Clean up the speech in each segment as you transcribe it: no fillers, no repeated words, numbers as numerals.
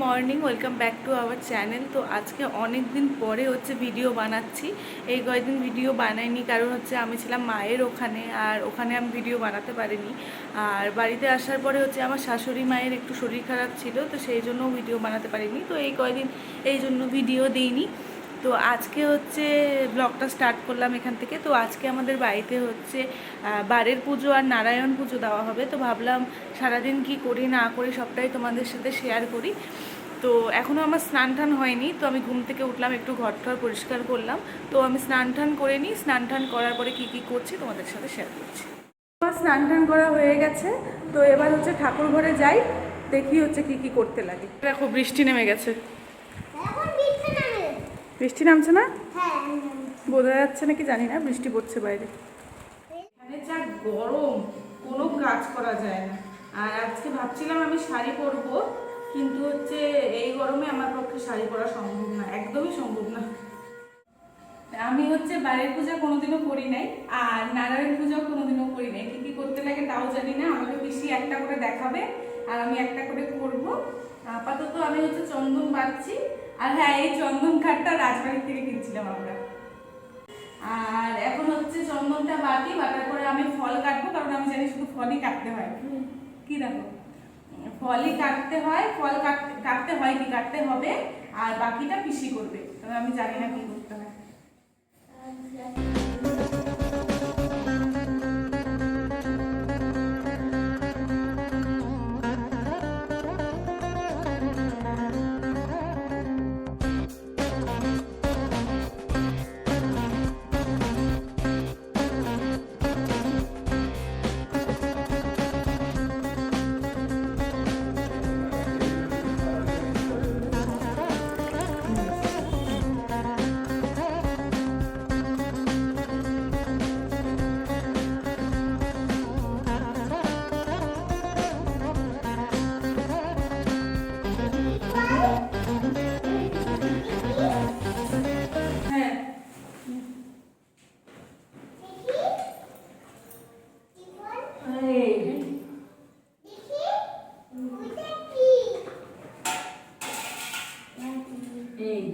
Morning, welcome back to our channel. তো আজকে অনেক দিন পরে ভিডিও বানাচ্ছি। এই কয়েকদিন ভিডিও বানাইনি কারণ আমি ছিলাম মায়ের ওখানে, আর ওখানে আমি ভিডিও বানাতে পারিনি। আর বাড়িতে আসার পরে আমার শাশুড়ি মায়ের একটু শরীর খারাপ ছিল, তো সেই জন্য ভিডিও বানাতে পারিনি। তো এই কয়েকদিন এই জন্য ভিডিও দিইনি। তো আজকে ব্লগটা স্টার্ট করলাম এখান থেকে। তো আজকে আমাদের বাড়িতে বারের পুজো আর নারায়ণ পুজো দেওয়া হবে। তো ভাবলাম সারাদিন কি করি না করি সবটাই তোমাদের সাথে শেয়ার করি। তো এখনও আমার স্নান টান হয়নি, তো আমি ঘুম থেকে উঠলাম, একটু ঘর টর পরিষ্কার করলাম। তো আমি স্নান টান করে নিই, স্নান টান করার পরে কী কী করছি তোমাদের সাথে শেয়ার করছি। আমার স্নান টান করা হয়ে গেছে, তো এবার ঠাকুর ঘরে যাই, দেখি কী কী করতে লাগে। দেখো বৃষ্টি নেমে গেছে। বৃষ্টি নামছে না? বোঝা যাচ্ছে নাকি জানি না, বৃষ্টি পড়ছে বাইরে। এখানে যা গরম, কোনো কাজ করা যায় না। আর আজকে ভাবছিলাম আমি শাড়ি পরবো, কিন্তু এই গরমে আমার পক্ষে শাড়ি পরা সম্ভব না, একদমই সম্ভব না। আমি বাড়ির পূজা কোনোদিনও করি নাই, আর নারায়ণ পূজাও কোনোদিনও করি নাই। কি কি করতে লাগে তাও জানি না। আমাকে পিসি একটা করে দেখাবে আর আমি একটা করে করবো। আপাতত আমি চন্দন বাঁধছি। আর হ্যাঁ, এই চন্দন কাঠটা রাজবাড়ির থেকে কিনছিলাম আমরা। আর এখন চন্দনটা বাটার পরে আমি ফল কাটবো, কারণ আমি জানি শুধু ফলই কাটতে হয়। কি দেখো, ফলই কাটতে হয়, ফল কাটতে হয় কি কাটতে হবে, আর বাকিটা পিসি করবে, তবে আমি জানি না কি করতে হয়।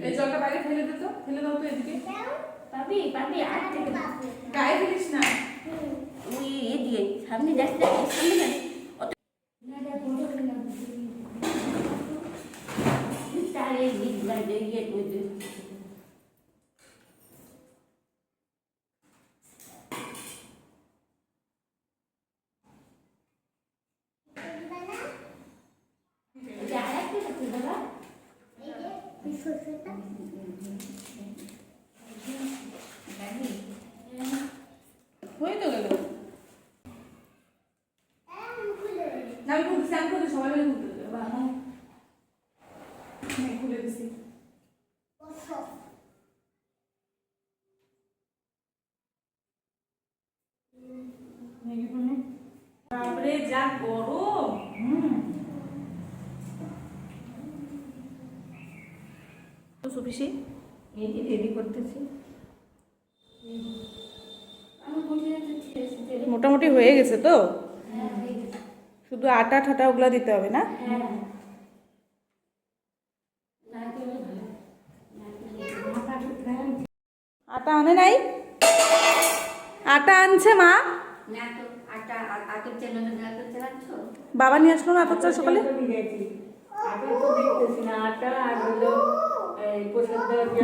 এই জলটা বাইরে ফেলে দে তো, ফেলে দাও তো এদিকে। পাবি পাবি আর থেকে গায়ে ফেলিস না। ওই দিয়ে সামনে যাচ্ছে, সামনে যাচ্ছে তারে গীত গাইবে গিয়ে কইতে হয়ে তো গেল। না আমি খুলতে স্নান করতে সবাই মিলে খুলতে দেবো। খুলে দিছি। বাপরে যা গরম। তো সুপিসি এই যে রেডি করতেছি। মোটামুটি হয়ে গেছে তো? শুধু আটা ঠাটা ওগুলা দিতে হবে না? আটা আনে নাই? আটা আনছে মা। বাবা নিয়ে আসলো না আতর চাল সকালে?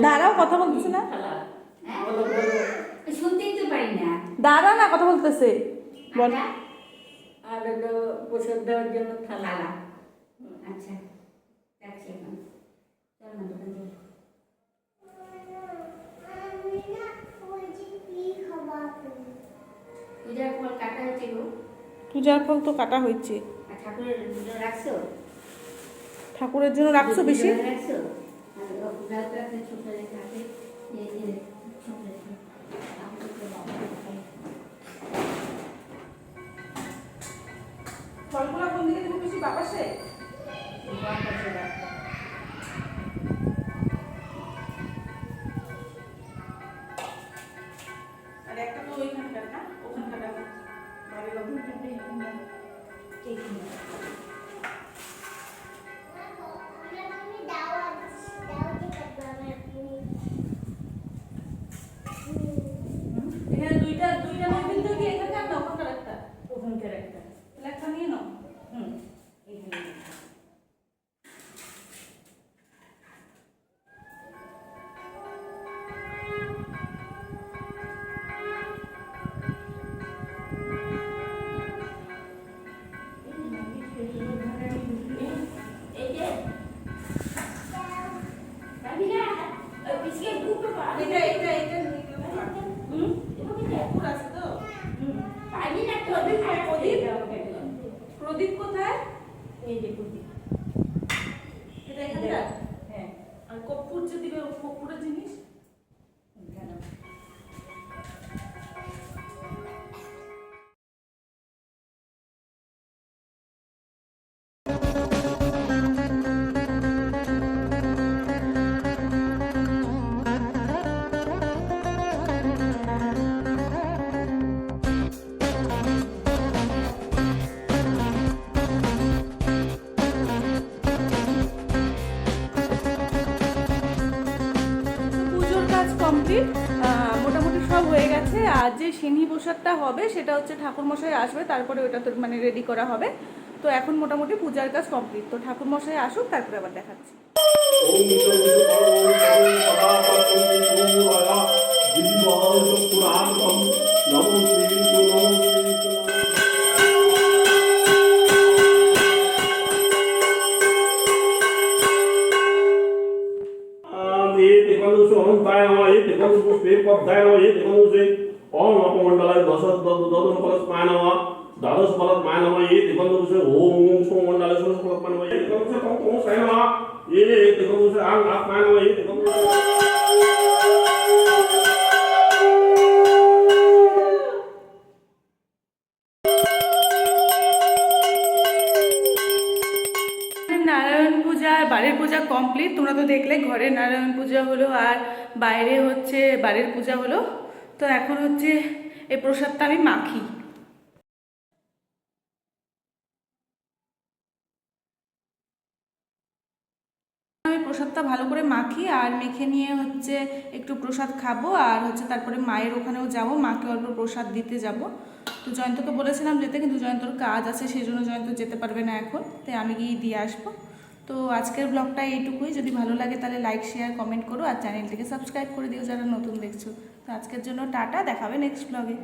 দাঁড়াও, কথা বলতেছে না? শুনতেই তো পারি না। দাঁড়া না, কথা বলতেছে। বল। আর হলো প্রসাদ দেওয়ার জন্য থালা। আচ্ছা, যাচ্ছি এখন। চল না দোকান যাই। পূজার ফল কাটা হয়েছে গো। পূজার ফল তো কাটা হয়েছে। আর ঠাকুরের জন্য রাখছো? ঠাকুরের জন্য রাখছো বেশি? রাখছো? আর পূজার তো একটা ছোট রেখা আছে, ছোট রেখা। ফলগুলো কোন দিকে দেবো বেশি? বাপাসে? আর একটা তো ওইখানকার না, ওখানকার বাড়ির ওখানকার। প্রদীপ কোথায়? এই যে প্রদীপ। এটা এখানটা? হ্যাঁ। আর কর্পূর যে দিবে, কর্পূরের জিনিস এখানে। পুজোর কাজ কমপ্লিট, মোটামুটি সব হয়ে গেছে। আর যে সিন্নি প্রসাদটা হবে সেটা হচ্ছে ঠাকুরমশাই আসবে, তারপরে ওটা তো মানে রেডি করা হবে। তো এখন মোটামুটি পূজার কাজ কমপ্লিট, তো ঠাকুরমশাই আসুক তারপরে আবার দেখাচ্ছি। দ্বাদশ ফলত মায় নমঃ ये दिगंबरसे ओम सोमंडले षोडश फলত माय नमः ये दिगंबरसे तम तम साय नमः ये दिगंबरसे आम आत्माय नमः ये दिगंबरसे নারায়ণ পূজা আর বাড়ির পূজা কমপ্লিট। তোমরা তো দেখলে ঘরে নারায়ণ পূজা হলো আর বাইরে হচ্ছে বাড়ির পূজা হলো। তো এখন হচ্ছে এই প্রসাদটা আমি মাখি। আমি প্রসাদটা ভালো করে মাখি আর মেখে নিয়ে হচ্ছে একটু প্রসাদ খাবো আর হচ্ছে তারপরে মায়ের ওখানেও যাব, মাকে অল্প প্রসাদ দিতে যাব। তো জয়ন্তকে বলেছিলাম যেতে, কিন্তু জয়ন্তর কাজ আছে, সেই জন্য জয়ন্ত যেতে পারবে না এখন, তাই আমি গিয়ে দিয়ে আসবো। তো আজকের ব্লগটা এইটুকুই। যদি ভালো লাগে তাহলে লাইক শেয়ার কমেন্ট করো আর চ্যানেলটিকে সাবস্ক্রাইব করে দিও যারা নতুন দেখছো। তো আজকের জন্য টাটা, দেখাবে নেক্সট ব্লগে।